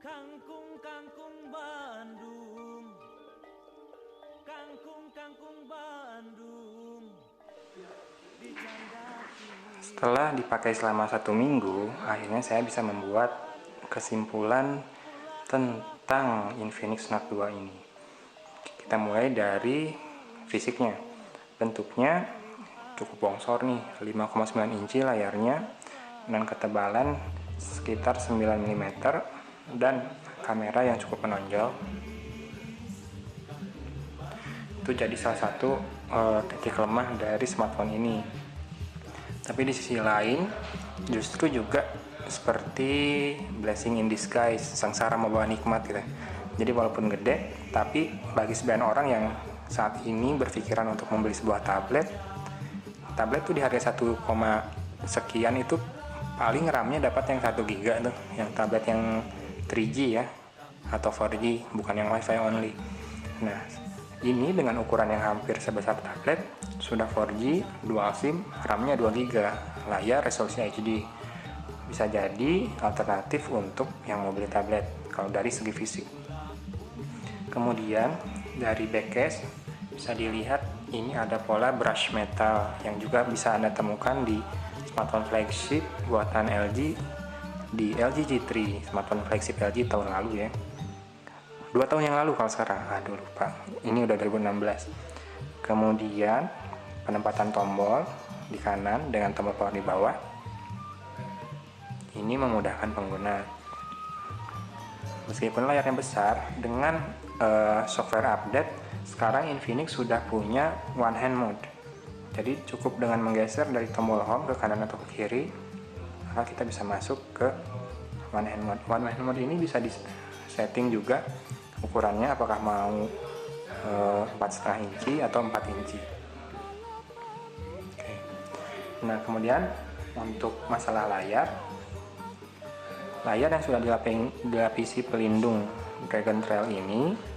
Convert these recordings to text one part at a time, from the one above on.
Kangkung Kangkung Bandung, Kangkung Kangkung Bandung, dijandati. Setelah dipakai selama 1 minggu, akhirnya saya bisa membuat kesimpulan tentang Infinix Note 2 ini. Kita mulai dari fisiknya. Bentuknya cukup bongsor nih, 5,9 inci layarnya dengan ketebalan sekitar 9 mm dan kamera yang cukup menonjol. Itu jadi salah satu titik lemah dari smartphone ini. Tapi di sisi lain justru juga seperti blessing in disguise, sengsara membawa nikmat gitu. Jadi walaupun gede, tapi bagi sebagian orang yang saat ini berpikiran untuk membeli sebuah tablet tuh di harga 1, sekian itu paling RAM-nya dapat yang 1 GB tuh, yang tablet yang 3G ya atau 4G, bukan yang WiFi only. Nah, ini dengan ukuran yang hampir sebesar tablet, sudah 4G, dual SIM, RAM-nya 2 GB, layar resolusi HD. Bisa jadi alternatif untuk yang mau beli tablet kalau dari segi fisik. Kemudian dari backcase bisa dilihat ini ada pola brush metal yang juga bisa Anda temukan di smartphone flagship buatan LG, di LG G3, smartphone flagship LG tahun lalu ya. 2 tahun yang lalu kalau sekarang, aduh lupa, ini udah 2016. Kemudian penempatan tombol di kanan dengan tombol power di bawah, ini memudahkan pengguna. Meskipun layarnya besar, dengan software update sekarang Infinix sudah punya one hand mode. Jadi cukup dengan menggeser dari tombol home ke kanan atau ke kiri, maka kita bisa masuk ke one hand mode. One hand mode ini bisa disetting juga ukurannya, apakah mau 4,5 inci atau 4 inci. Oke. Nah, kemudian untuk masalah layar yang sudah dilapisi pelindung Dragon Trail ini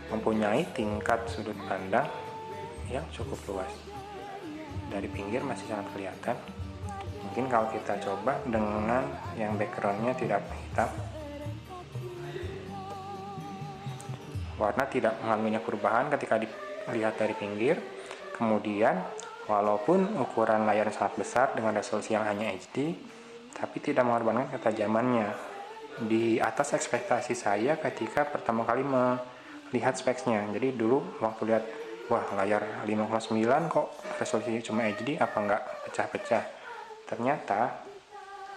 mempunyai tingkat sudut pandang yang cukup luas. Dari pinggir masih sangat kelihatan. Mungkin kalau kita coba dengan yang backgroundnya tidak hitam, warna tidak mengalami perubahan ketika dilihat dari pinggir. Kemudian walaupun ukuran layar sangat besar dengan resolusi yang hanya HD, tapi tidak mengorbankan ketajamannya. Di atas ekspektasi saya ketika pertama kali melihat speksnya. Jadi dulu waktu lihat, wah layar 5,9 kok resolusi cuma HD, apa nggak pecah-pecah. Ternyata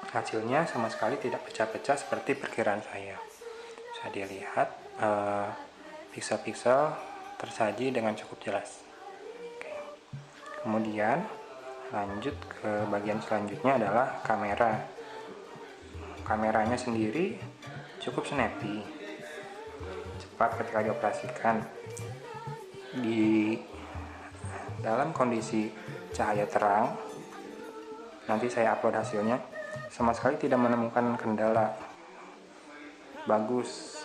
hasilnya sama sekali tidak pecah-pecah seperti perkiraan saya. Bisa dilihat pixel-pixel tersaji dengan cukup jelas. Oke. Kemudian lanjut ke bagian selanjutnya adalah kamera. Kameranya sendiri cukup snappy, cepat ketika dioperasikan. Di dalam kondisi cahaya terang, nanti saya upload hasilnya, sama sekali tidak menemukan kendala. Bagus.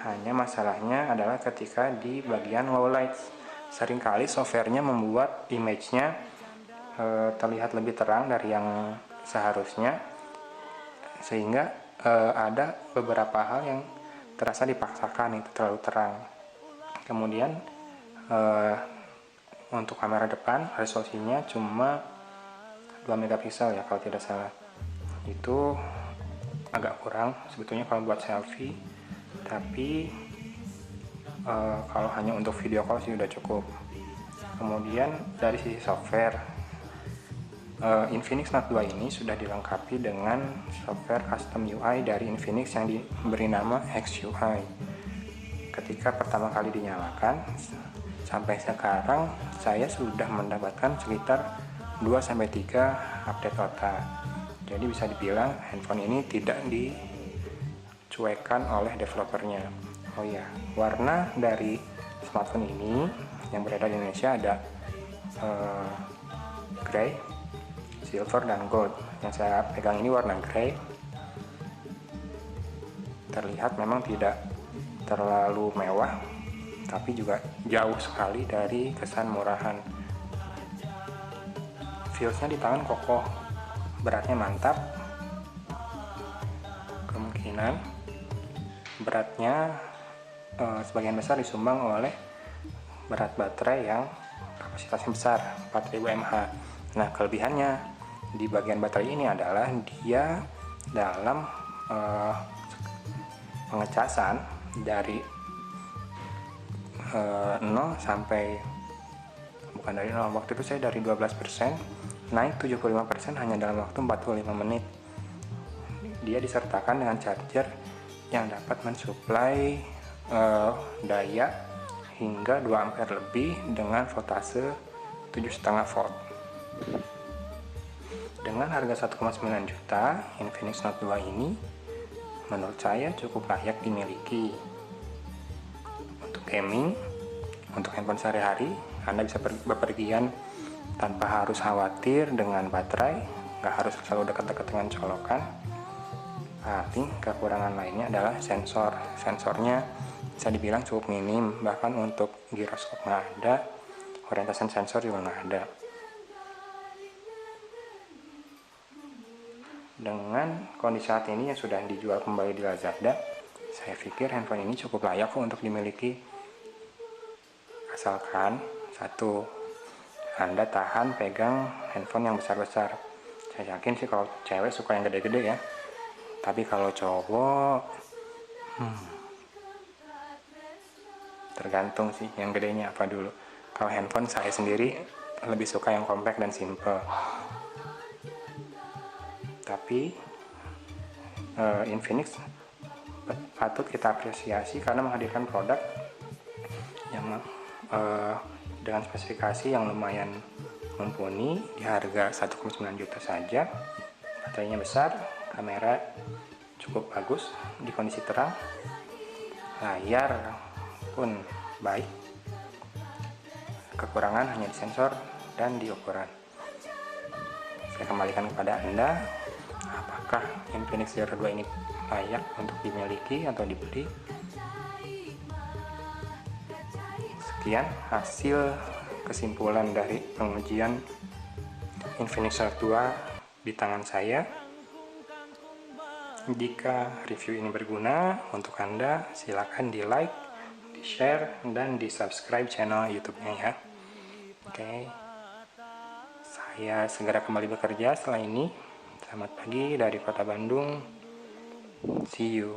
Hanya masalahnya adalah ketika di bagian low light. Seringkali softwarenya membuat image-nya terlihat lebih terang dari yang seharusnya, sehingga ada beberapa hal yang terasa dipaksakan, itu terlalu terang. Kemudian untuk kamera depan resolusinya cuma 2 megapiksel ya kalau tidak salah. Itu agak kurang sebetulnya kalau buat selfie, tapi kalau hanya untuk video call sih udah cukup. Kemudian dari sisi software, Infinix Note 2 ini sudah dilengkapi dengan software custom UI dari Infinix yang diberi nama XUI. Ketika pertama kali dinyalakan, sampai sekarang saya sudah mendapatkan sekitar 2-3 update total. Jadi bisa dibilang handphone ini tidak dicuekan oleh developernya. Oh ya, warna dari smartphone ini yang beredar di Indonesia ada grey, silver, dan gold. Yang saya pegang ini warna grey. Terlihat memang tidak terlalu mewah, tapi juga jauh sekali dari kesan murahan. Feelsnya di tangan kokoh, beratnya mantap. Kemungkinan dominan. Beratnya sebagian besar disumbang oleh berat baterai yang kapasitasnya besar, 4000 mAh. Nah, kelebihannya di bagian baterai ini adalah dia dalam pengecasan dari 0 sampai, bukan dari 0, waktu itu saya dari 12% naik 75% hanya dalam waktu 45 menit. Dia disertakan dengan charger yang dapat mensuplai daya hingga 2 ampere lebih dengan voltase 7,5 volt. Dengan harga 1,9 juta, Infinix Note 2 ini menurut saya cukup layak dimiliki. Untuk gaming, untuk handphone sehari-hari, Anda bisa bepergian tanpa harus khawatir dengan baterai, nggak harus selalu dekat-dekat dengan colokan. Tapi kekurangan lainnya adalah sensor. Sensornya bisa dibilang cukup minim, bahkan untuk giroskop nggak ada, orientasi sensor juga nggak ada. Dengan kondisi saat ini yang sudah dijual kembali di Lazada, saya pikir handphone ini cukup layak untuk dimiliki. Asalkan satu, Anda tahan pegang handphone yang besar-besar. Saya yakin sih kalau cewek suka yang gede-gede ya. Tapi kalau cowok, tergantung sih yang gedenya apa dulu. Kalau handphone saya sendiri lebih suka yang compact dan simple. Tapi Infinix patut kita apresiasi karena menghadirkan produk yang dengan spesifikasi yang lumayan mumpuni di harga 1,9 juta saja. Baterainya besar, kamera cukup bagus di kondisi terang, layar pun baik. Kekurangan hanya di sensor dan di ukuran. Saya kembalikan kepada Anda, apakah Infinix Zero 2 ini layak untuk dimiliki atau dibeli? Sekian hasil kesimpulan dari pengujian Infinix Zero 2 di tangan saya. Jika review ini berguna untuk Anda, silakan di like, di share, dan di subscribe channel YouTube-nya ya. Oke. Saya segera kembali bekerja setelah ini. Selamat pagi dari Kota Bandung. See you.